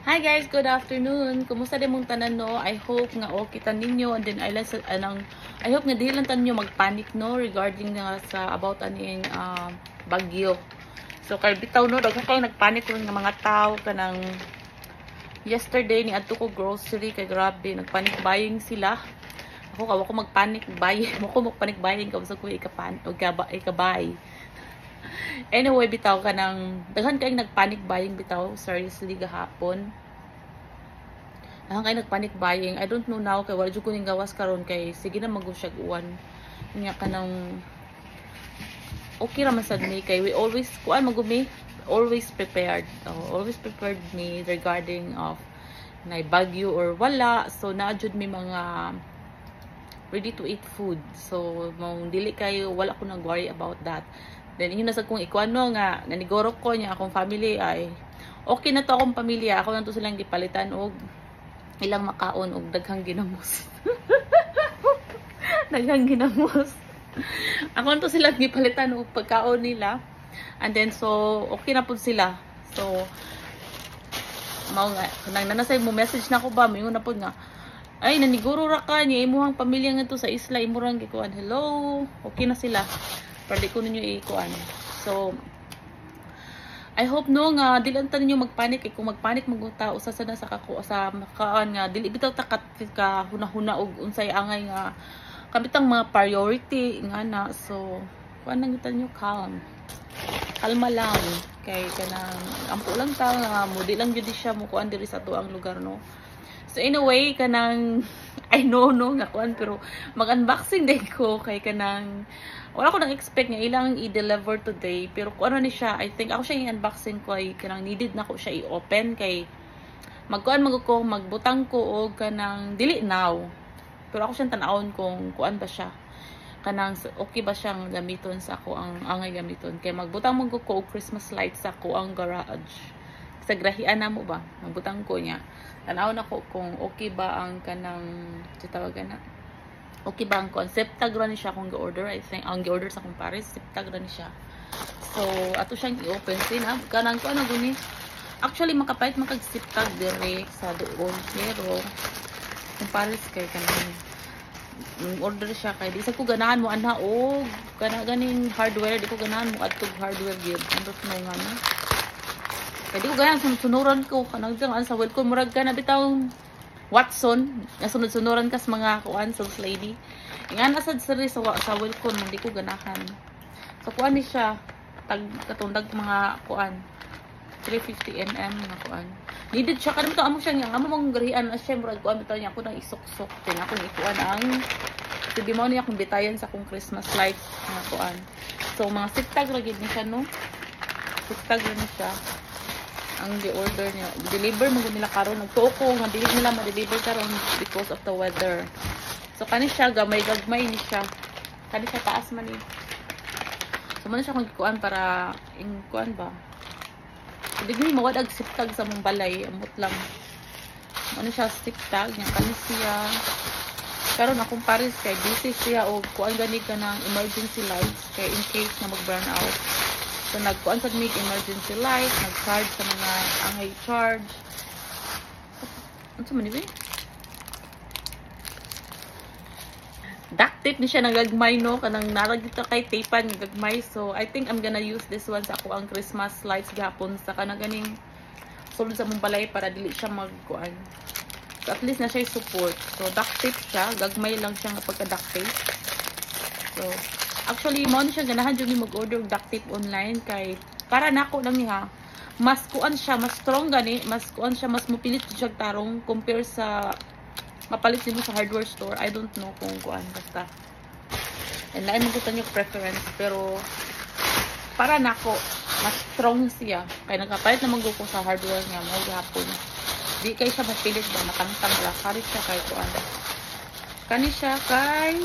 Hi guys, good afternoon. Kumusta din mong tanan no? I hope nga okay tan ninyo, and then I hope nga dili lang tan ninyo magpanic no regarding nga sa about aning bagyo. So kay bitaw no, daghan kay nagpanic ron nga mga tao kanang yesterday ni adto ko grocery kay grabe nagpanic buying sila. Ako magpanic buying, ako magpanic buying kasi ko ikabay. Anyway, bitaw ka ng daghan kay nagpanic buying bitaw seriously gahapon. Daghan kay nagpanic buying. I don't know now kay wala jud ko ning gawas karon kay sige na magusyag uwan. Nya kanang okay ra man sad mi kay we always kuan magumi always prepared. Always prepared me regarding of na bagyo or wala. So naa jud mi mga ready to eat food. So mong dili kayo wala ko nag worry about that. Then yun nasa kong ikuano nga naniguro ko niya akong family ay okay na to akong pamilya. Ako na to silang gipalitan og ilang makaon og daghang ginamos. Daghang ginamos. Ako na to silang gipalitan og pagkaon nila. And then so okay na pud sila. So mao nga nang nanasay mo message na ko ba moingon na pud nga ay naniguro ra ka niya imuhang pamilya nga to sa isla imurang gikuan. Hello, okay na sila. Pwede ko ninyo ikuan. So, I hope no nga dili ta ninyo magpanik kung magpanik maguta usa sa kako sa makaan nga dili bitaw ta ka hunahuna og unsay angay nga kabitang mga priority nga na. So, kuan nang kita ninyo calm. Kalma lang kay kanang ampo lang ta nga mo di lang gyud siya mo kuan diri sa tuang lugar no. So anyway kanang I know no nga kuan pero mag-unboxing din ko kay kanang wala ko nang expect nga ilang i-deliver today pero kung ano ni siya I think ako siya i-unboxing ko ay kanang needed na ko siya i-open kay magkuan ko magbutang ko og kanang dili now pero ako siyang tan-awon kung kuan ba siya kanang okay ba siyang gamiton sa ako ang angay gamiton kay magbutang ko og Christmas lights sa ako ang garage sa grahian na mo ba magbutang ko niya tan-awon ako kung okay ba ang kanang tawagan na okay ba ang concept tag ra ni siya kung ga-order. I think ang ga-order sa kong Paris sip tag ra ni siya. So ato siyang i-open sin ha kanang ko ano guni actually makapait makag sip tag dire sa doon pero kung Paris kay kanang order siya kay di sa ko ganahan mo anha og kana ganing hardware di ko ganahan mo adtog hardware gyud andot mo nga no kay di ko ganahan sunuran ko kanang sa welcome murag ka na bitaw Watson, nasunod-sunuran kas mga kuan sales lady. Nga nasad sari sa welcome hindi ko ganahan. So kuan ni siya katundag mga kuan 350 mm na kuan. Needed siya kadto amo siya nga amo mong garian as siya murag kuan bitaw niya ako nang isok-sok tin ako ni kuan ang tibi mo niya akong bitayan sa akong Christmas lights na kuan. So mga sitag ra gid ni siya no. Sitag ra ni siya. Ang di-order niya. Deliver mo nila karon nagtuo ko nga dili nila ma-deliver karon because of the weather. So kani siya gamay-gagmay ni siya. Kani siya taas man ni. So man siya kung gikuan para ing kuan ba. Dili mo wadag siptag sa mong balay, amot lang. Ano siya siptag niya kani siya. Karon akong Paris kay busy siya og kuan gani ka ng emergency lights kay in case na mag-burn out. So nagkuan sa make emergency light, nag-charge sa mga angay charge. Ano man ni? Duct tape ni siya nagagmay no kanang naragita kay tapean ng gagmay. So I think I'm gonna use this one sa ako ang Christmas lights gapon sa kanang ganing sulod sa mong balay para dili siya magkuan. So at least na siya support. So duct tape siya, gagmay lang siya nga pagka duct tape. So actually, mo siya ganahan jud ni mag-order og duct tape online kay para nako lang niya. Mas kuan siya, mas strong gani, mas kuan siya, mas mupilit siya tarong compare sa mapalit nimo sa hardware store. I don't know kung kuan basta. And lain mo gusto niyo preference pero para nako mas strong siya. Kay nagkapalit naman ko sa hardware niya mo gihapon. Di kay siya mapilit ba nakantang ra kari siya kay kuan. Kani siya kay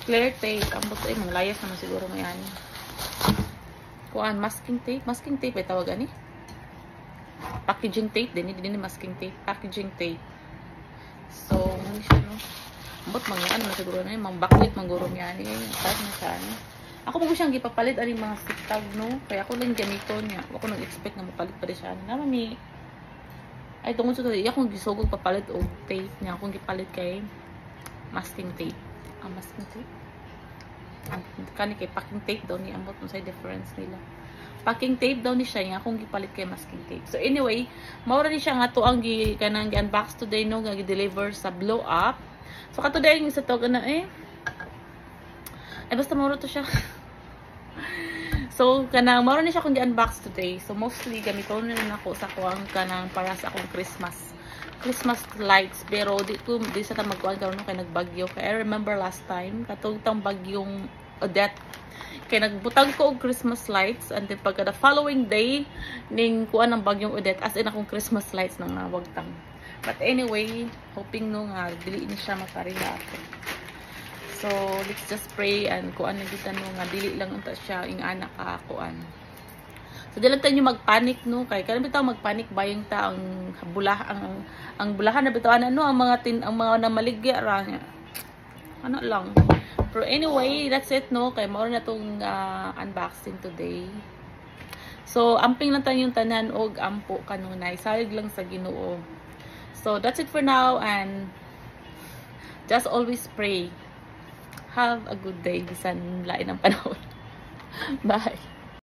clear tape. Ang buto ay manglayas naman siguro may ani. Kuan, masking tape. Masking tape ay tawagan ni. Packaging tape din. Hindi din masking tape. Packaging tape. So, ano siya no? Ambot mga ano na siguro na yun. Mga backlit, mga guro niya ni. Kahit na siya ni. Ako mo siyang gipapalit aning mga stick tag no. Kaya ako lang gamito niya. Ako nag-expect na mapalit pa rin siya. Na mami. Ay tungod sa iya akong gisugod papalit og tape niya akong gipalit kay masking tape. Masking tape. Kani kay packing tape daw ni ambot mo sa difference nila. Packing tape daw ni siya nga akong gipalit kay masking tape. So anyway, mao ra ni siya nga to ang kanang gi-unbox today no nga gi-deliver sa Blow Up. So kato day sa to na ay basta mao to siya. So kanang mao ni siya kung gi-unbox today. So mostly gamiton na nako sa kuang kanang para sa akong Christmas lights, pero di sa ta magkuan karon kay nagbagyo. Kay I remember last time katong tang bagyong Odette kay nagbutang ko og Christmas lights, and then pagka the following day ning kuan ang bagyong Odette as in akong Christmas lights nang nawagtang. But anyway, hoping no nga dili ni siya makarila ako. So let's just pray and kuan na kita no nga dili lang unta siya ing anak ka kuan. So dili tayo magpanic no kay kanang bitaw magpanic bayong ta ang bulahan na bitaw ano ang mga namaligya ra nya. Ano lang. Pero anyway, that's it no kay mao na tong unboxing today. So amping lang tayo yung tanan og ampo kanunay sayog lang sa Ginoo. So that's it for now, and just always pray. Have a good day bisan lain ang panahon. Bye.